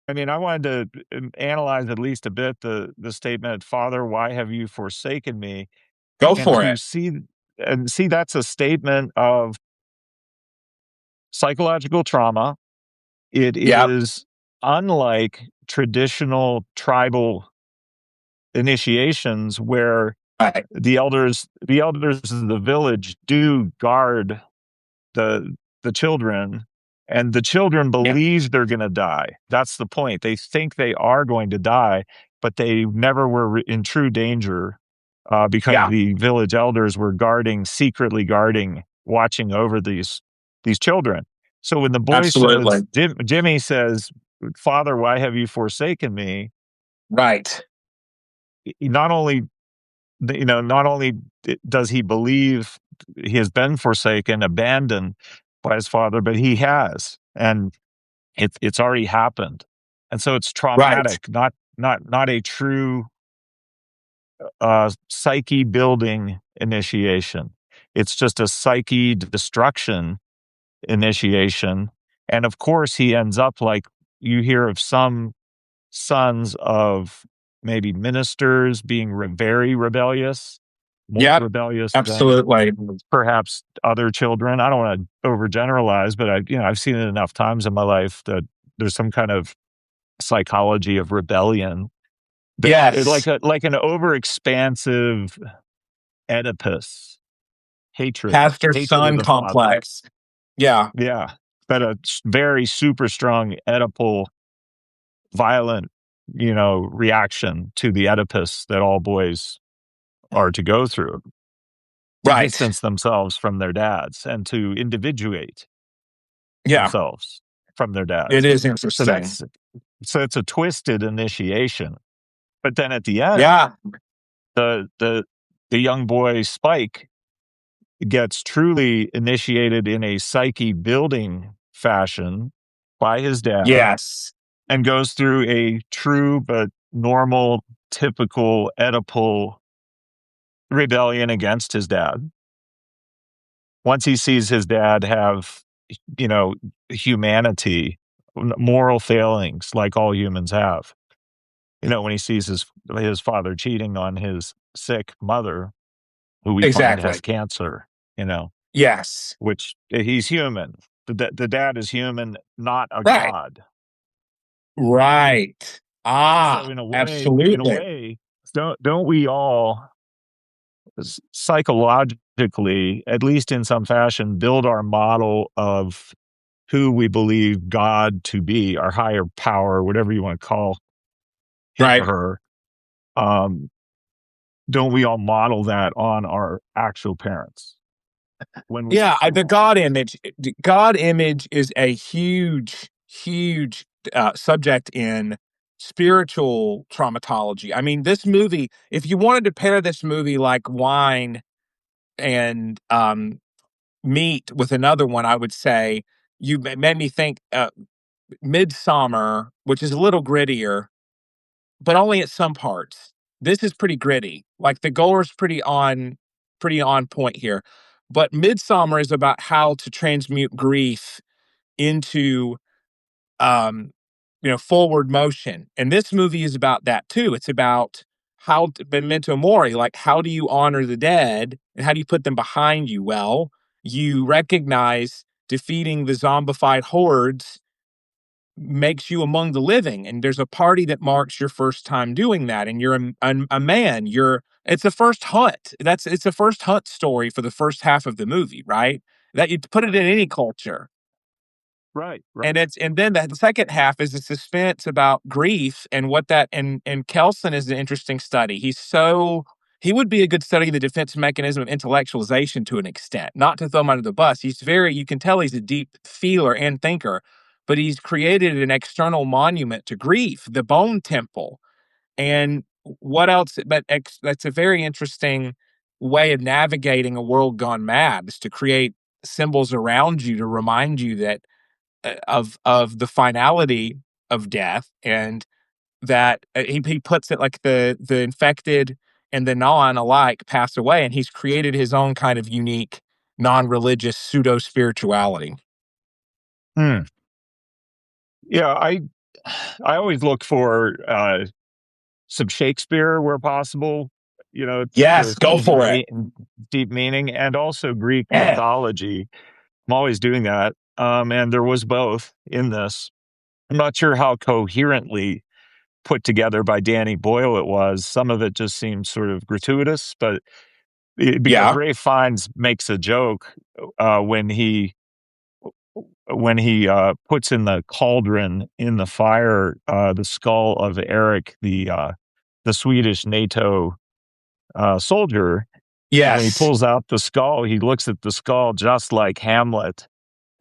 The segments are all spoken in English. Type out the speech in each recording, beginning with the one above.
I mean, I wanted to analyze at least a bit the statement, "Father, why have you forsaken me?" Go And for to it. see that's a statement of psychological trauma. It Yep. is unlike traditional tribal initiations where Right. the elders of the village do guard the the children, and the children Yep. believe they're going to die. That's the point. They think they are going to die, but they never were in true danger, because Yeah. the village elders were secretly guarding, watching over these children. So when the boy says, Absolutely. Jimmy says, "Father, why have you forsaken me?" Right. Not only not only does he believe he has been forsaken, abandoned by his father, but he has, and it's already happened, and so it's Right. traumatic, not a true psyche building initiation. It's just a psyche destruction initiation, and of course he ends up like you hear of some sons of maybe ministers being very rebellious, more Yep. rebellious than Absolutely. perhaps other children. I don't want to overgeneralize, but I've seen it enough times in my life that there's some kind of psychology of rebellion that Yes. like an overexpansive Oedipus Pastor hatred of son the father. complex. Yeah. Yeah, but a very super strong Oedipal violent, reaction to the Oedipus that all boys are to go through, to Right. distance themselves from their dads and to individuate Yeah. themselves from their It dads. is So interesting. it's a twisted initiation. But then at the end, Yeah. the the the young boy Spike gets truly initiated in a psyche building fashion by his dad Yes. and goes through a true but normal, typical Oedipal rebellion against his dad. Once he sees his dad have, you know, humanity, moral failings like all humans have. When he sees his father cheating on his sick mother, who we find has Exactly. cancer, you know, Yes. which he's human. The dad is human, not a Right. god. Right. So Ah, absolutely. in a way, don't we all psychologically, at least in some fashion, build our model of who we believe God to be, our higher power, whatever you want to call him or Right. her? Um, don't we all model that on our actual parents when we Yeah, the small? God image is a huge, huge subject in spiritual traumatology. I mean, this movie, if you wanted to pair this movie like wine and meat with another one, I would say made me think Midsummer, which is a little grittier, but only at some parts. This is pretty gritty. Like the gore is pretty on point here. But Midsummer is about how to transmute grief into um forward motion. And this movie is about that too. It's about memento mori, like how do you honor the dead and how do you put them behind you? Well, you recognize defeating the zombified hordes makes you among the living, and there's a party that marks your first time doing that, and you're a man. It's a first hunt. It's a first hunt story for the first half of the movie, right? That you put it in any culture. Right, And right. it's and then the second half is the suspense about grief and what that and Kelson is an interesting study. He would be a good study in the defense mechanism of intellectualization to an extent, not to throw him under the bus. You can tell he's a deep feeler and thinker, but he's created an external monument to grief, the bone temple. And what else? That's a very interesting way of navigating a world gone mad is to create symbols around you to remind you that of the finality of death, and that he puts it like the infected and the non alike pass away, and he's created his own kind of unique non-religious pseudo spirituality. Hmm. Yeah, I always look for some Shakespeare where possible, Yes, to go see for it. deep meaning, and also Greek Yeah. mythology. I'm always doing that. And there was both in this. I'm not sure how coherently put together by Danny Boyle it was. Some of it just seems sort of gratuitous, but because Yeah. Ray Fiennes makes a joke when he puts in the cauldron in the fire the skull of Eric, the Swedish NATO soldier, and when he Yes. pulls out the skull, he looks at the skull just like Hamlet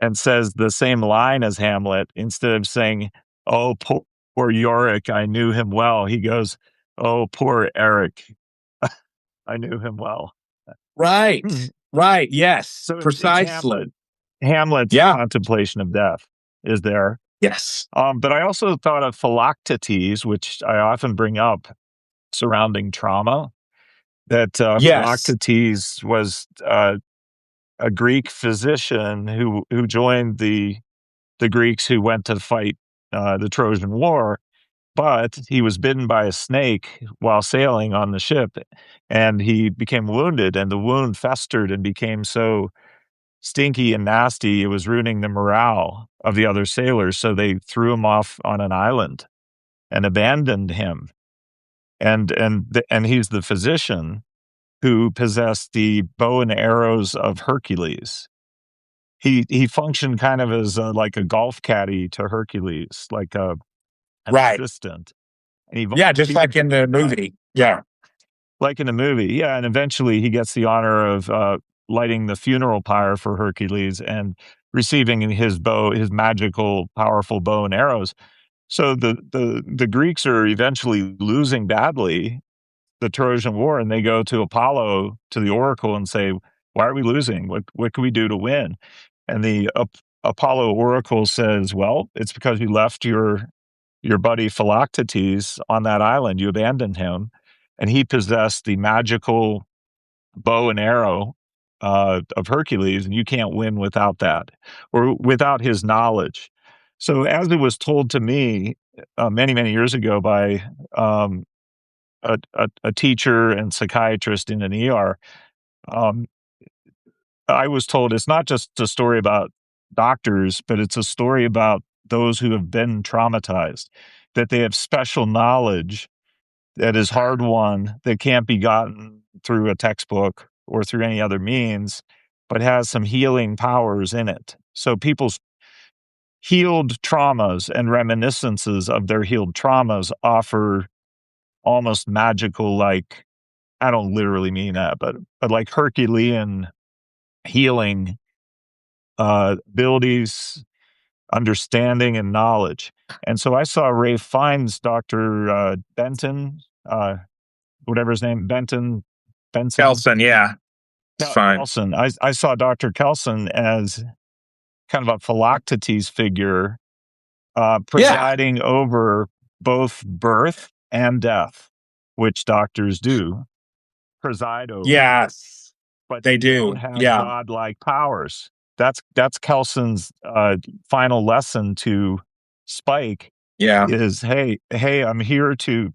and says the same line as Hamlet. Instead of saying, "Oh, poor Yorick, I knew him well," he goes, "Oh, poor Eric, I knew him well." Hmm. Right. Right. Yes. So it's Hamlet. Precisely. Hamlet's Yeah. contemplation of death is there. Yes. But I also thought of Philoctetes, which I often bring up surrounding trauma. That Yes. Philoctetes was a Greek physician who joined the Greeks who went to fight the Trojan War, but he was bitten by a snake while sailing on the ship, and he became wounded, and the wound festered and became so stinky and nasty it was ruining the morale of the other sailors. So they threw him off on an island and abandoned him. And he's the physician who possessed the bow and arrows of Hercules. He functioned kind of as like a golf caddy to Hercules, like an Right. assistant. And he Yeah. Just volunteered like in the to die, movie. Yeah. like in the movie. Yeah, and eventually he gets the honor of lighting the funeral pyre for Hercules and receiving his magical, powerful bow and arrows. So the Greeks are eventually losing badly the Trojan War, and they go to Apollo, to the oracle, and say, "Why are we losing? What can we do to win?" And the Apollo oracle says, "Well, it's because you left your buddy Philoctetes on that island. You abandoned him, and he possessed the magical bow and arrow of Hercules, and you can't win without that, or without his knowledge." So, as it was told to me many, many years ago by um, a teacher and psychiatrist in an ER, um, I was told it's not just a story about doctors, but it's a story about those who have been traumatized, that they have special knowledge that is hard won, that can't be gotten through a textbook or through any other means, but has some healing powers in it. So people's healed traumas and reminiscences of their healed traumas offer almost magical, like, I don't literally mean that, but like Herculean healing abilities, understanding, and knowledge. And so I saw Ray Fiennes, Dr. Benton, whatever his name, Benson, Kelson. Yeah. It's fine. Kelson. I saw Dr. Kelson as kind of a Philoctetes figure, Yeah. presiding over both birth and death, which doctors do preside over, Yes. but They they don't do. have Yeah. godlike powers. That's Kelson's final lesson to Spike Yeah. is, hey, I'm here to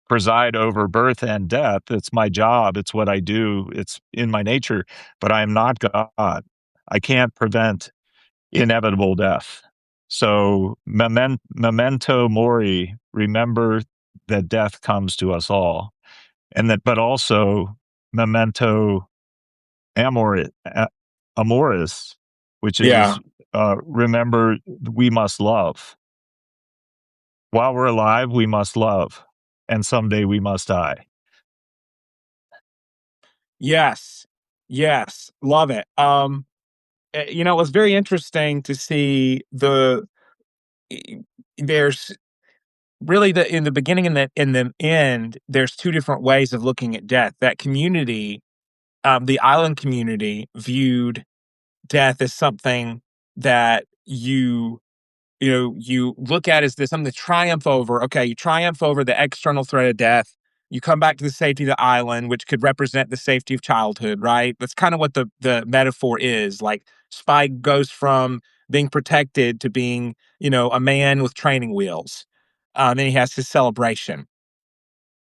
preside over birth and death. It's my job. It's what I do. It's in my nature, but I am not God. I can't prevent inevitable death. So memento mori, remember that death comes to us all. And that, but also memento amor, amoris, which Yeah. is remember we must love. While we're alive, we must love. And someday we must die. Yes. Yes. Love it. It was very interesting to see e- there's really in the beginning and the end, there's two different ways of looking at death. That community, the island community viewed death as something that you look at as this something to triumph over. Okay, you triumph over the external threat of death. You come back to the safety of the island, which could represent the safety of childhood, right? That's kind of what the metaphor is. Like Spike goes from being protected to being, a man with training wheels. Then he has his celebration.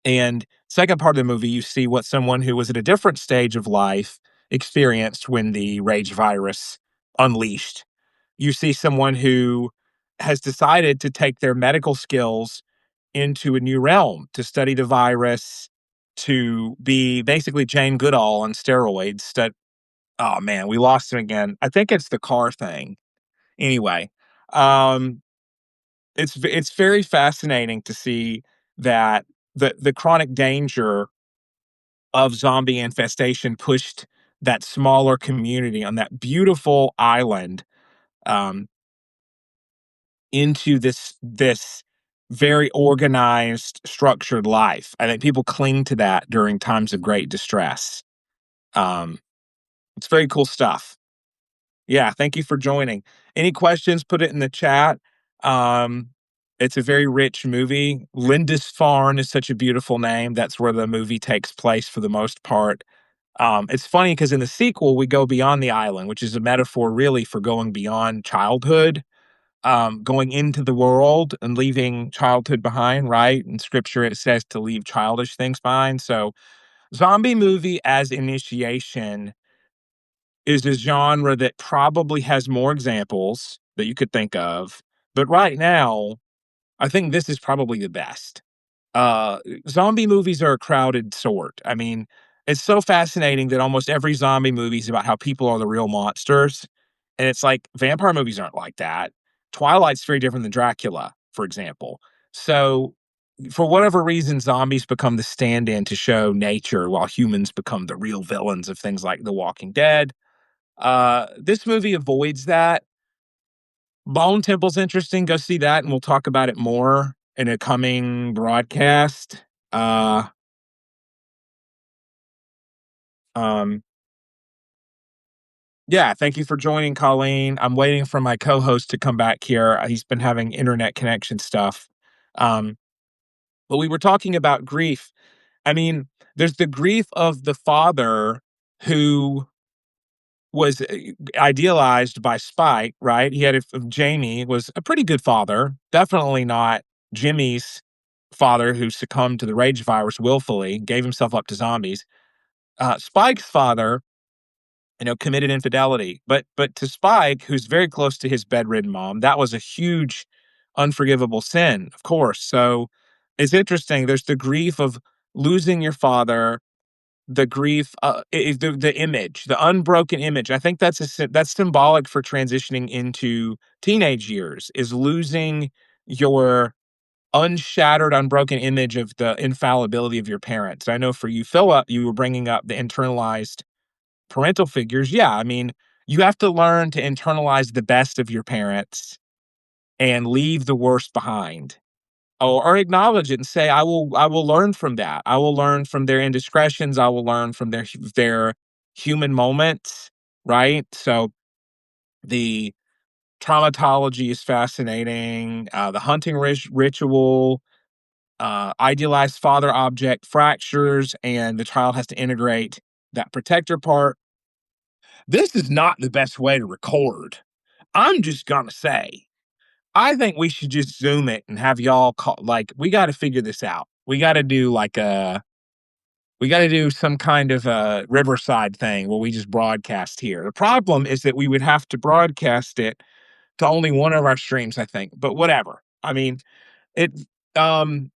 And second part of the movie, you see what someone who was at a different stage of life experienced when the rage virus unleashed. You see someone who has decided to take their medical skills into a new realm to study the virus, to be basically Jane Goodall on steroids. Oh man, we lost him again. I think it's the car thing. Anyway, um, it's very fascinating to see that the chronic danger of zombie infestation pushed that smaller community on that beautiful island um, into this very organized, structured life. I think people cling to that during times of great distress. Um, it's very cool stuff. Yeah, thank you for joining. Any questions, put it in the chat. Um, it's a very rich movie. Lindisfarne is such a beautiful name. That's where the movie takes place for the most part. It's funny because in the sequel, we go beyond the island, which is a metaphor really for going beyond childhood, going into the world and leaving childhood behind, right? In scripture, it says to leave childish things behind. So, zombie movie as initiation is a genre that probably has more examples that you could think of. But right now, I think this is probably the best. Uh, Zombie movies are a crowded sort. I mean, it's so fascinating that almost every zombie movie is about how people are the real monsters. And it's like vampire movies aren't like that. Twilight's very different than Dracula, for example. So, for whatever reason, zombies become the stand in to show nature while humans become the real villains of things like The Walking Dead. This movie avoids that. Bone Temple's interesting. Go see that, and we'll talk about it more in a coming broadcast. Uh, um, yeah, thank you for joining, Colleen. I'm waiting for my co-host to come back here. He's been having internet connection stuff. Um, but we were talking about grief. I mean, there's the grief of the father who was idealized by Spike, right? He had Jamie was a pretty good father, definitely not Jimmy's father who succumbed to the rage virus willfully, gave himself up to zombies. Spike's father, committed infidelity, but to Spike, who's very close to his bedridden mom, that was a huge, unforgivable sin, of course. So it's interesting. There's the grief of losing your father, the grief, the image, the unbroken image. I think that's symbolic for transitioning into teenage years, is losing your unshattered, unbroken image of the infallibility of your parents. I know for you, Philip, you were bringing up the internalized parental figures. Yeah, I mean, you have to learn to internalize the best of your parents and leave the worst behind. Or acknowledge it and say, I will learn from that. I will learn from their indiscretions. I will learn from their human moments, right? So the traumatology is fascinating. The hunting ritual, idealized father object fractures, and the child has to integrate that protector part. This is not the best way to record. I'm just gonna say, I think we should just Zoom it and have y'all call. Like, we got to figure this out. We got to do some kind of a Riverside thing where we just broadcast here. The problem is that we would have to broadcast it to only one of our streams, I think. But whatever. I mean, it. Um,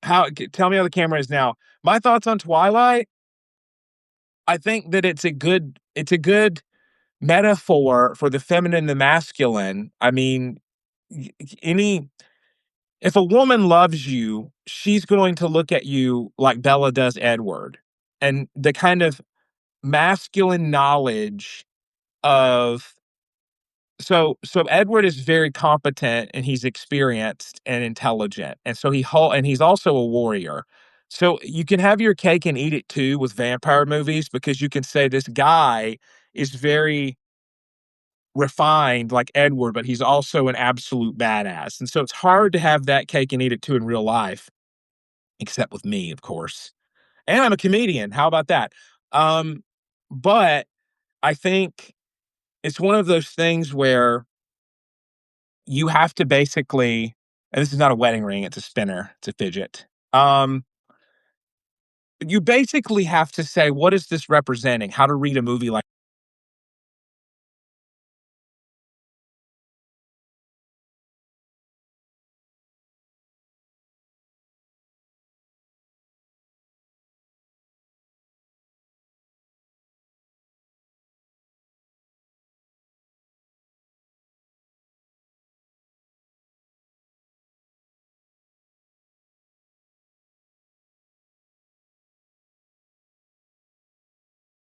tell me how the camera is now. My thoughts on Twilight. I think that it's a good metaphor for the feminine and the masculine. I mean, any if a woman loves you, she's going to look at you like Bella does Edward. And the kind of masculine knowledge of so Edward is very competent and he's experienced and intelligent. And so and he's also a warrior. So you can have your cake and eat it too with vampire movies, because you can say this guy is very refined like Edward, but he's also an absolute badass. And so it's hard to have that cake and eat it too in real life, except with me, of course. And I'm a comedian. How about that? Um, but I think it's one of those things where you have to basically, and this is not a wedding ring, it's a spinner, it's a fidget. You basically have to say, what is this representing? How to read a movie like